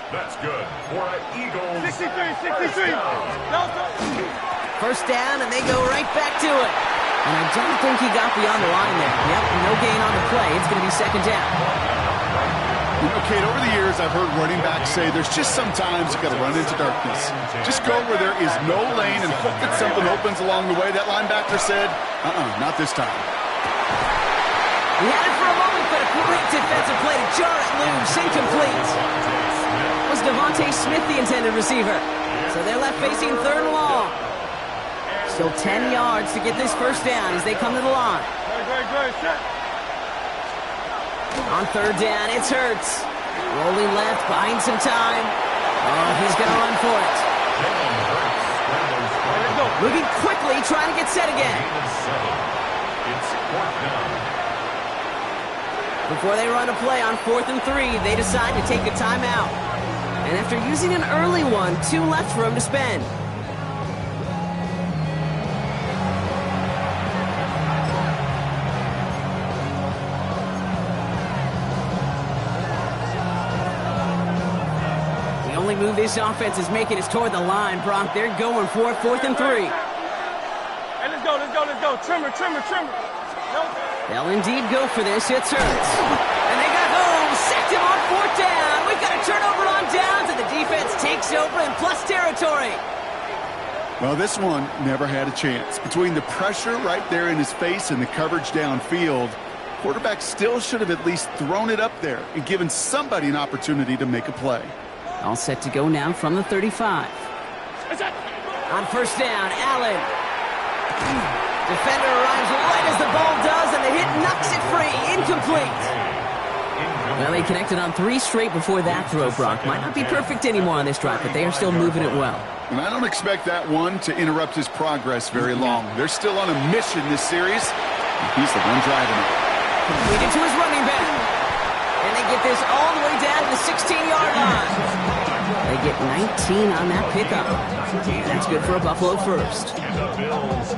[SPEAKER 4] That's good for an Eagles.
[SPEAKER 3] 63.
[SPEAKER 1] 1st down, and they go right back to it. And I don't think he got beyond the line there. Yep, no gain on the play. It's going to be 2nd down.
[SPEAKER 2] You know, Kate, over the years, I've heard running backs say there's just sometimes you got to run into darkness. Just go where there is no lane and hope that something opens along the way. That linebacker said, not this time.
[SPEAKER 1] He had it for a moment, but a great defensive play to jar it loose. Incomplete. Was Devontae Smith the intended receiver? So they're left facing 3rd and long. Still 10 yards to get this 1st down as they come to the line. On 3rd down, it's Hurts. Rolling left, buying some time. Oh, he's going to run for it. Moving quickly, trying to get set again.
[SPEAKER 4] It's 4th down.
[SPEAKER 1] Before they run a play on 4th and 3, they decide to take a timeout. And after using an early one, 2 left for him to spend. The only move this offense is making is toward the line, Brock. They're going for it, 4th and 3.
[SPEAKER 3] Hey, let's go, let's go, let's go. Trimmer, trimmer, trimmer. No.
[SPEAKER 1] They'll indeed go for this. It's Hurts. And they got home. Sacked him on 4th down. We've got a turnover on downs, and the defense takes over in plus territory.
[SPEAKER 2] Well, this one never had a chance. Between the pressure right there in his face and the coverage downfield, quarterback still should have at least thrown it up there and given somebody an opportunity to make a play.
[SPEAKER 1] All set to go now from the 35. On 1st down, Allen. Defender arrives right as the ball does, and the hit knocks it free. Incomplete. Well, they connected on 3 straight before that throw, Brock. Might not be perfect anymore on this drive, but they are still moving it well.
[SPEAKER 2] And I don't expect that one to interrupt his progress very long. They're still on a mission this series. He's the one driving it.
[SPEAKER 1] Completed to his running back. And they get this all the way down to the 16-yard line. They get 19 on that pickup. That's good for a Buffalo first.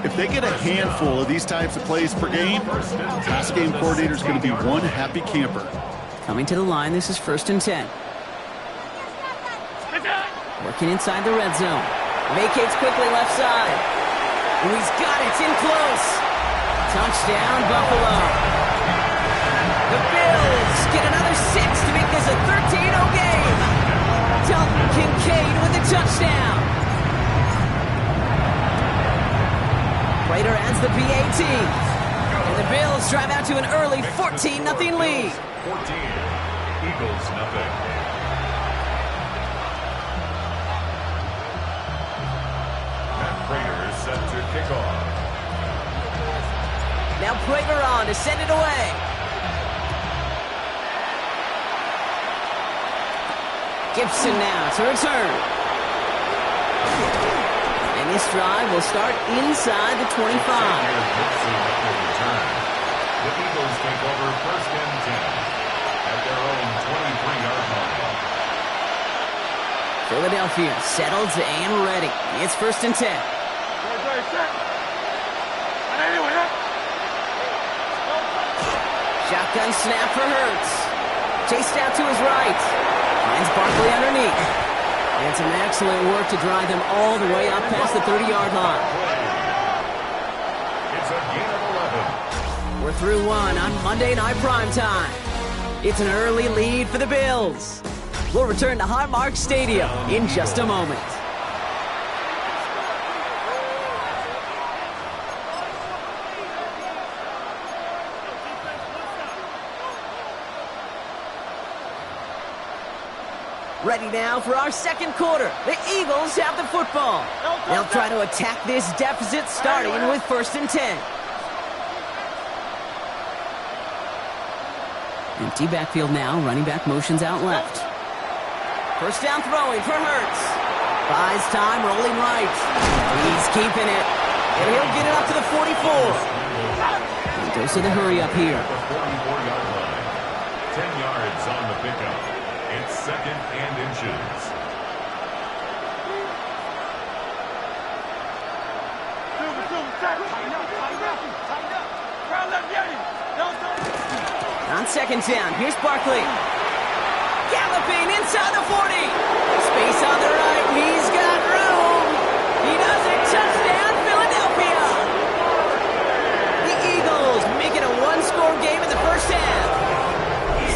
[SPEAKER 2] If they get a handful of these types of plays per game, the pass game coordinator is going to be one happy camper.
[SPEAKER 1] Coming to the line, this is 1st and 10. Working inside the red zone. Vacates quickly left side. And he's got it. It's in close. Touchdown, Buffalo. The Bills get another 6 to make this a 13-0 game. Dalton Kincaid with a touchdown. Prater adds the PAT. And the Bills drive out to an early 14-0 lead.
[SPEAKER 4] 14. Eagles nothing. Matt Prater is set to kick off.
[SPEAKER 1] Now Prater on to send it away. Gibson now to return. And this drive will start inside the 25.
[SPEAKER 4] The Eagles take over 1st and 10 at their own 23-yard line.
[SPEAKER 1] Philadelphia settled and ready. It's 1st and 10. Shotgun snap for Hurts. Chased out to his right. Finds Barkley underneath. And some excellent work to drive them all the way up past the 30-yard line.
[SPEAKER 4] It's a gain of 11.
[SPEAKER 1] We're through one on Monday Night Primetime. It's an early lead for the Bills. We'll return to Highmark Stadium in just a moment. Ready now for our second quarter. The Eagles have the football. They'll try to attack this deficit starting with 1st and 10. Empty backfield now. Running back motions out left. 1st down throwing for Hurts. Buys time, rolling right. He's keeping it. And he'll get it up to the 44. He goes to the hurry up here.
[SPEAKER 4] 44-yard line. 10 yards on the pickup. It's 2nd and inches.
[SPEAKER 1] On 2nd down, here's Barkley. Galloping inside the 40. Space on the right, he's got room. He does it, touchdown, Philadelphia. The Eagles make it a one-score game in the 1st half.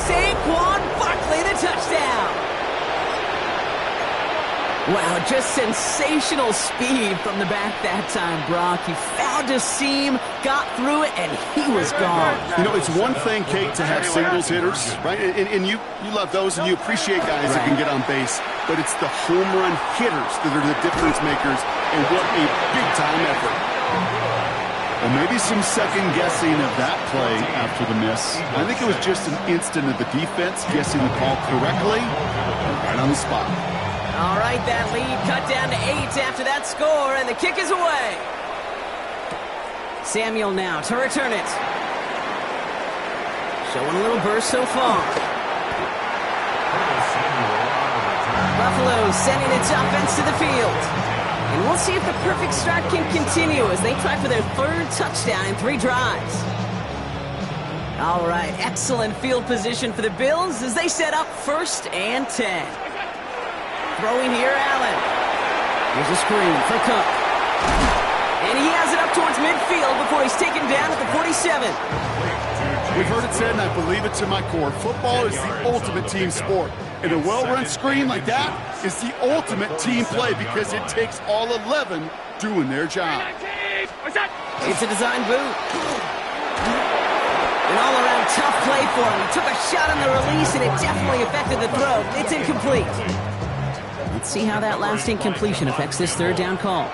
[SPEAKER 1] Saquon Barkley, the touchdown. Wow, just sensational speed from the back that time, Brock. He found a seam, got through it, and he was gone.
[SPEAKER 2] You know, it's one thing, Kate, to have singles hitters, right? And you love those, and you appreciate guys that can get on base. But it's the home run hitters that are the difference makers, and what a big-time effort. Well, Maybe some second guessing of that play after the miss. I think it was just an instant of the defense guessing the call correctly right on the spot.
[SPEAKER 1] All right, that lead cut down to 8 after that score, and the kick is away. Samuel now to return it. Showing a little burst so far. Buffalo sending its offense to the field. And we'll see if the perfect start can continue as they try for their 3rd touchdown in 3 drives. All right, excellent field position for the Bills as they set up 1st and 10. Throwing here, Allen. Here's a screen for Cook. And he has it up towards midfield before he's taken down at the 47.
[SPEAKER 2] We've heard it said, and I believe it to my core, football is the ultimate team sport. And a well-run screen like that is the ultimate team play because it takes all 11 doing their job.
[SPEAKER 1] It's a design boot. An all-around tough play for him. He took a shot on the release, and it definitely affected the throw. It's incomplete. Let's see how that last incompletion affects this 3rd down call.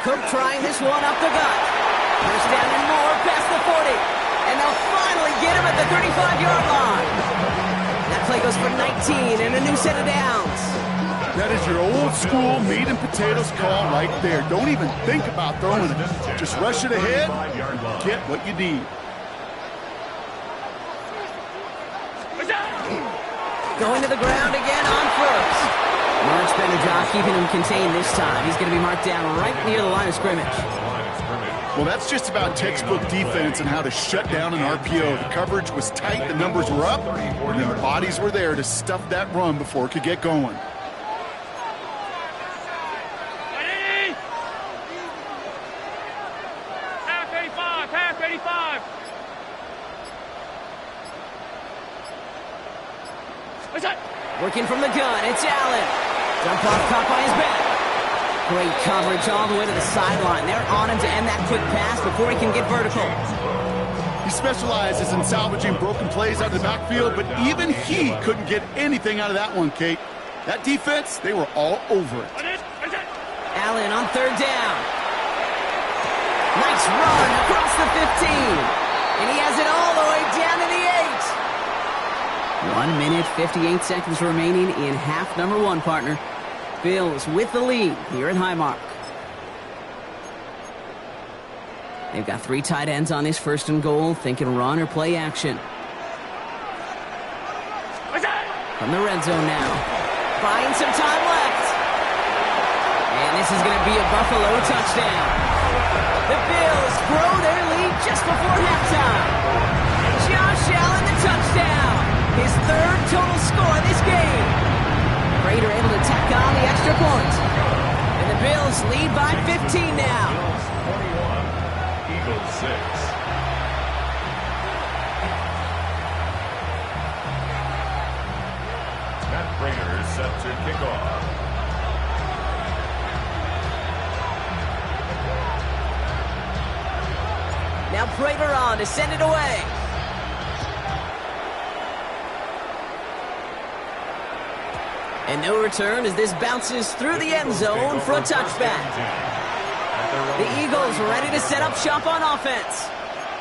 [SPEAKER 1] Cook trying this one up the gut. First down and more past the 40. And they'll finally get him at the 35-yard line. That play goes for 19 and a new set of downs.
[SPEAKER 2] That is your old school meat and potatoes call right there. Don't even think about throwing it. Just rush it ahead, get what you need.
[SPEAKER 1] Going to the ground again on 1st. Much better job keeping him contained this time. He's going to be marked down right near the line of scrimmage.
[SPEAKER 2] Well, that's just about textbook defense and how to shut down an RPO. The coverage was tight, the numbers were up, and then the bodies were there to stuff that run before it could get going.
[SPEAKER 3] Half 85. What's that?
[SPEAKER 1] Working from the gun, it's Allen. Jump off caught by his back. Great coverage all the way to the sideline. They're on him to end that quick pass before he can get vertical.
[SPEAKER 2] He specializes in salvaging broken plays out of the backfield, but even he couldn't get anything out of that one, Kate. That defense, they were all over it.
[SPEAKER 1] Allen on 3rd down. Nice run across the 15. And he has it all the way down to the 8. 1 minute, 58 seconds remaining in half number 1, partner. Bills with the lead here at Highmark. They've got 3 tight ends on this 1st and goal, thinking run or play action. From the red zone now. Buying some time left. And this is going to be a Buffalo touchdown. The Bills grow their lead just before halftime. Josh Allen, the touchdown. His 3rd total score this game. Prater able to tack on the extra point. And the Bills lead by 15 now.
[SPEAKER 4] Bills 41, Eagles 6. Matt Prater is set to kick off.
[SPEAKER 1] Now Prater on to send it away. And no return as this bounces through the end zone for a touchback. The Eagles ready to set up shop on offense.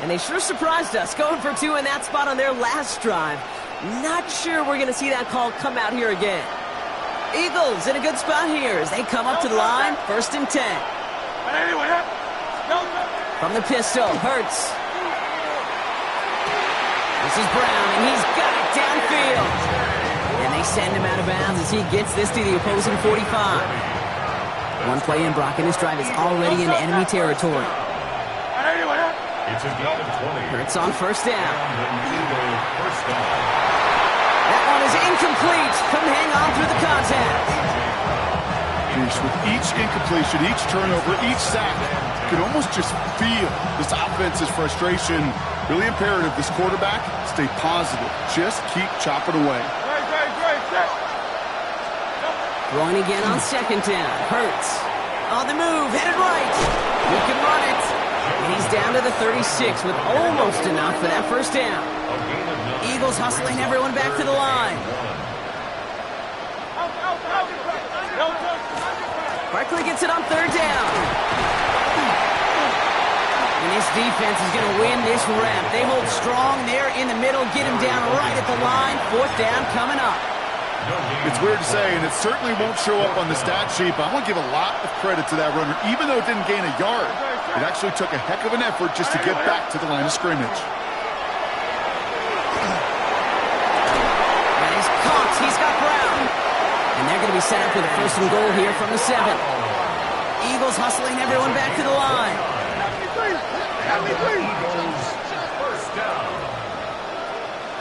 [SPEAKER 1] And they sure surprised us, going for 2 in that spot on their last drive. Not sure we're going to see that call come out here again. Eagles in a good spot here as they come up to the line, 1st and 10. From the pistol, Hurts. This is Brown, and he's got it downfield. And they send him out of bounds as he gets this to the opposing 45. One play in, Brock, and his drive is already in enemy territory.
[SPEAKER 4] It's a gain of 20.
[SPEAKER 1] Hurts on 1st down. That one is incomplete. Couldn't hang on through the contact.
[SPEAKER 2] With each incompletion, each turnover, each sack, you can almost just feel this offense's frustration. Really imperative, this quarterback, stay positive. Just keep chopping away.
[SPEAKER 1] Throwing again on 2nd down. Hurts. On the move, headed right. He can run it. And he's down to the 36 with almost enough for that 1st down. Eagles hustling everyone back to the line. Barkley gets it on third down. And this defense is going to win this rep. They hold strong there in the middle, get him down right at the line. Fourth down coming up.
[SPEAKER 2] It's weird to say, and it certainly won't show up on the stat sheet, but I want to give a lot of credit to that runner. Even though it didn't gain a yard, it actually took a heck of an effort just to get back to the line of scrimmage.
[SPEAKER 1] And he's caught. He's got ground. And they're going to be set up with a first and goal here from the 7. Eagles hustling everyone back to the line.
[SPEAKER 4] Eagles, first down.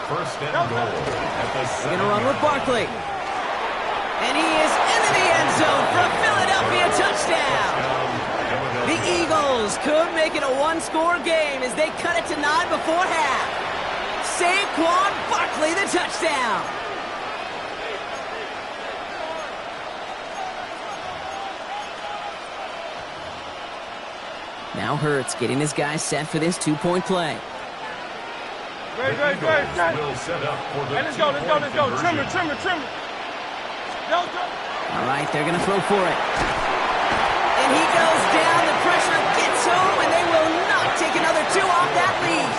[SPEAKER 4] First and goal at the
[SPEAKER 1] He's going to run with Barkley. And he is into the end zone for a Philadelphia touchdown. The Eagles could make it a one-score game as they cut it to 9 before half. Saquon Barkley, the touchdown. Now Hurts getting his guys set for this two-point play.
[SPEAKER 3] Great.
[SPEAKER 4] will set up for the
[SPEAKER 3] Hey, let's go. Trimmer.
[SPEAKER 1] All right, they're going to throw for it. And he goes down. The pressure gets home, and they will not take another 2 off that lead.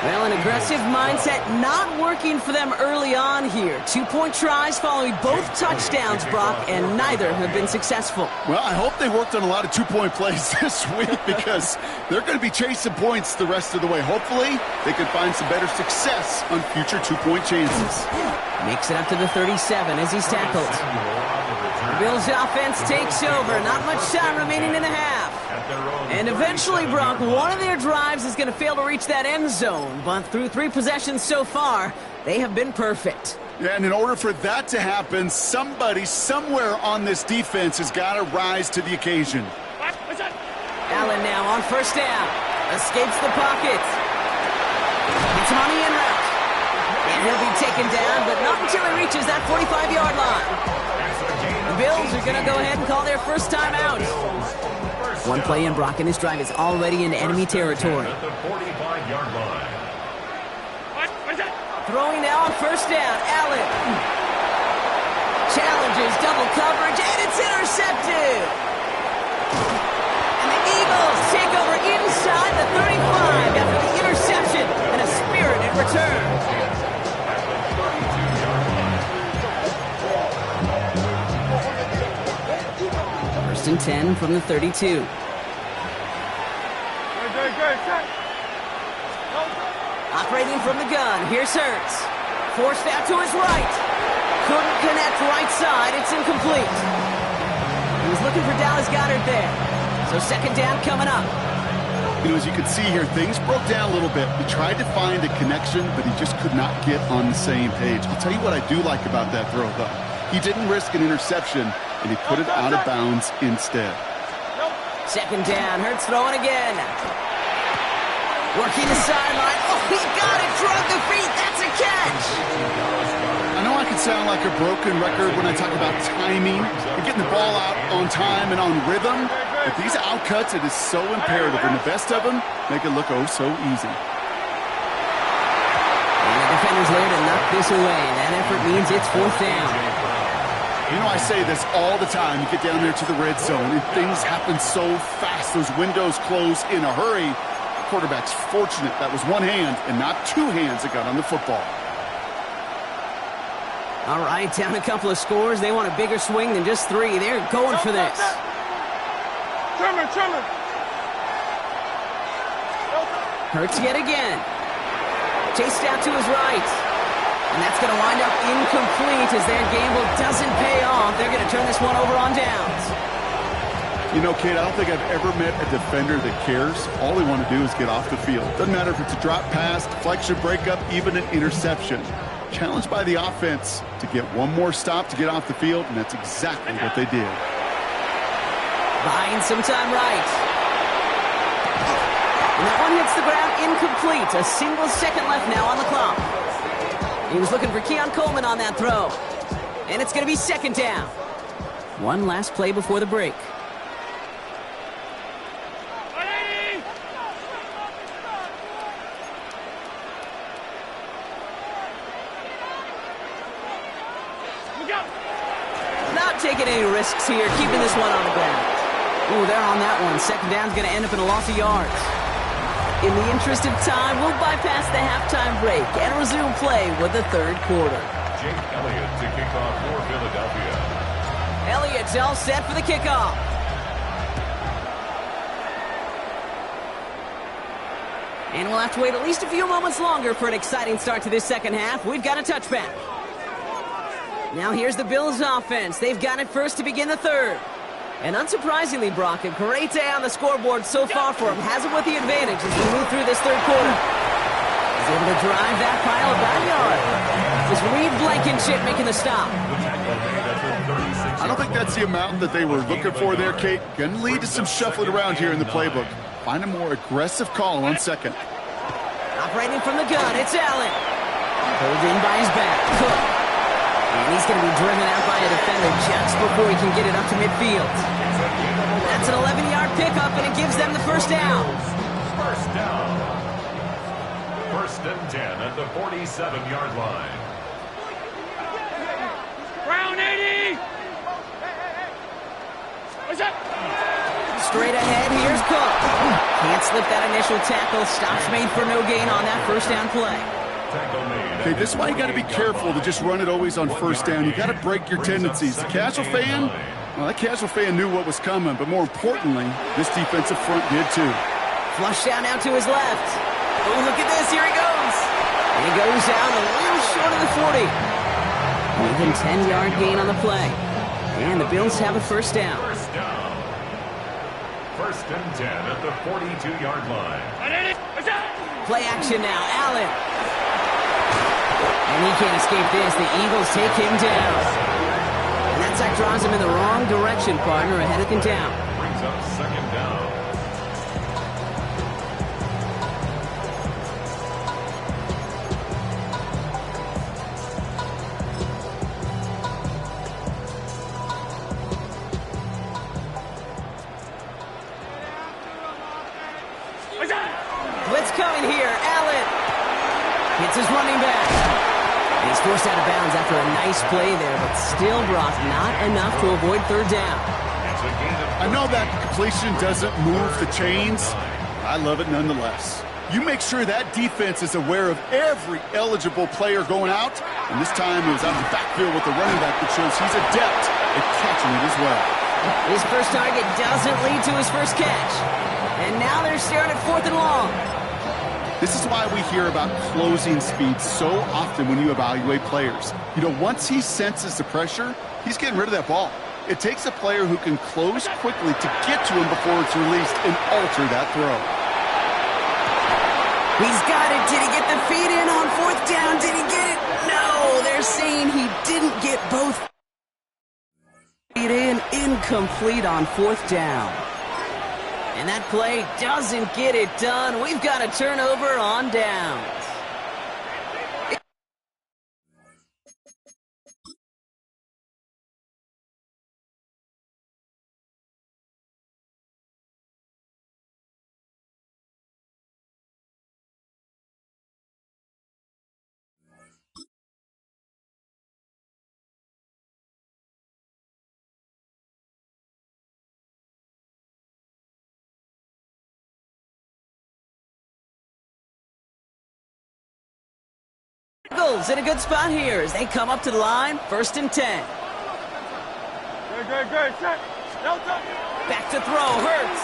[SPEAKER 1] Well, an aggressive mindset not working for them early on here. 2-point tries following both touchdowns, Brock, and neither have been successful.
[SPEAKER 2] Well, I hope they worked on a lot of 2-point plays this week because they're going to be chasing points the rest of the way. Hopefully, they can find some better success on future 2-point chances.
[SPEAKER 1] Makes it up to the 37 as he's tackled. The Bills' offense takes over. Not much time remaining in the half. And eventually, Brock, one of their drives is going to fail to reach that end zone. But through 3 possessions so far, they have been perfect.
[SPEAKER 2] Yeah, and in order for that to happen, somebody somewhere on this defense has got to rise to the occasion.
[SPEAKER 1] Allen now on first down. Escapes the pocket. Gets him on the in route. And he'll be taken down, but not until he reaches that 45-yard line. The Bills are going to go ahead and call their first time out. One play in, Brock, and this drive is already in enemy territory.
[SPEAKER 4] At the 45-yard line.
[SPEAKER 1] Throwing now on first down. Allen challenges double coverage, and it's intercepted. And the Eagles take over inside the 35 after the interception and a spirited return. First and 10 from the 32. Operating from the gun, here's Hurts. Forced out to his right. Couldn't connect right side, it's incomplete. He was looking for Dallas Goedert there. So second down coming up.
[SPEAKER 2] You know, as you can see here, things broke down a little bit. He tried to find a connection, but he just could not get on the same page. I'll tell you what I do like about that throw, though. He didn't risk an interception, and he put it out of bounds instead.
[SPEAKER 1] Second down, Hurts throwing again. Working the sideline. Oh, he got it, drug the feet. That's a catch.
[SPEAKER 2] I know I can sound like a broken record when I talk about timing and getting the ball out on time and on rhythm, but these outcuts, it is so imperative, and the best of them make it look oh so easy.
[SPEAKER 1] And the defender's there to knock this away. That effort means it's fourth down.
[SPEAKER 2] You know, I say this all the time. You get down there to the red zone, and things happen so fast. Those windows close in a hurry. The quarterback's fortunate that was one hand and not 2 hands that got on the football.
[SPEAKER 1] All right, down a couple of scores. They want a bigger swing than just 3. They're going for this.
[SPEAKER 3] Trimmer.
[SPEAKER 1] Hurts yet again. Chased out to his right. And that's going to wind up incomplete as their gamble doesn't pay off. They're going to turn this one over on downs.
[SPEAKER 2] You know, Kate, I don't think I've ever met a defender that cares. All they want to do is get off the field. Doesn't matter if it's a drop pass, deflection, breakup, even an interception. Challenged by the offense to get one more stop to get off the field, and that's exactly what they did.
[SPEAKER 1] Buying some time right. And that one hits the ground incomplete. A single second left now on the clock. He was looking for Keon Coleman on that throw. And it's going to be second down. One last play before the break. taking any risks here, keeping this one on the ground. Ooh, they're on that one. Second down's going to end up in a loss of yards. In the interest of time, we'll bypass the halftime break and resume play with the third quarter.
[SPEAKER 4] Jake Elliott to kick off for Philadelphia.
[SPEAKER 1] Elliott's all set for the kickoff. And we'll have to wait at least a few moments longer for an exciting start to this second half. We've got a touchback. Now here's the Bills offense. They've got it first to begin the third. And unsurprisingly, Brock, a great day on the scoreboard so far for him. Has it with the advantage as we move through this third quarter. He's able to drive that pile about a yard. Is Reed Blankenship making the stop?
[SPEAKER 2] I don't think that's the amount that they were looking for there, Kate. Going to lead to some shuffling around here in the playbook. Find a more aggressive call on second.
[SPEAKER 1] Operating from the gun, it's Allen. Pulled in by his back. Cook. And he's going to be driven out by a defender just before he can get it up to midfield. That's an 11-yard pickup, and it gives them the first down.
[SPEAKER 4] First down. First and 10 at the 47-yard line.
[SPEAKER 3] Brown 80! What's up?
[SPEAKER 1] Straight ahead, here's Cook. Can't slip that initial tackle. Stops made for no gain on that first down play.
[SPEAKER 2] Okay, this is why you got to be careful to just run it always on first down. You got to break your tendencies. The casual fan, well, that casual fan knew what was coming, but more importantly, this defensive front did too.
[SPEAKER 1] Flush down now to his left. Oh, look at this. Here he goes. And he goes out a little short of the 40. Even 10-yard gain on the play. And the Bills have a first down.
[SPEAKER 4] First down. First and 10 at the 42-yard line.
[SPEAKER 1] Play action now. Allen. And he can't escape this. The Eagles take him down. And that sack draws him in the wrong direction, partner, ahead of him down.
[SPEAKER 4] Brings up second down.
[SPEAKER 1] Blitz coming here. Allen hits his running back. He's forced out of bounds after a nice play there, but still, Brock, not enough to avoid third down.
[SPEAKER 2] I know that completion doesn't move the chains. I love it nonetheless. You make sure that defense is aware of every eligible player going out, and this time it was out of the backfield with the running back that shows he's adept at catching it as well.
[SPEAKER 1] His first target doesn't lead to his first catch. And now they're staring at 4th and long.
[SPEAKER 2] This is why we hear about closing speed so often when you evaluate players. You know, once he senses the pressure, he's getting rid of that ball. It takes a player who can close quickly to get to him before it's released and alter that throw.
[SPEAKER 1] He's got it. Did he get the feet in on 4th down? Did he get it? No, they're saying he didn't get both feet in. Incomplete on 4th down. And that play doesn't get it done. We've got a turnover on downs. Eagles in a good spot here as they come up to the line. 1st and 10.
[SPEAKER 3] Good.
[SPEAKER 1] Back to throw. Hurts.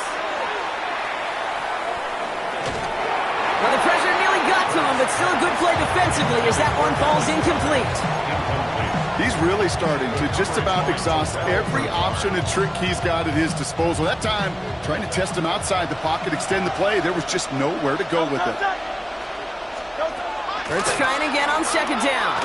[SPEAKER 1] Well, the pressure nearly got to him, but still a good play defensively as that one falls incomplete.
[SPEAKER 2] He's really starting to just about exhaust every option and trick he's got at his disposal. That time, trying to test him outside the pocket, extend the play, there was just nowhere to go with it.
[SPEAKER 1] Hurts trying again on 2nd down.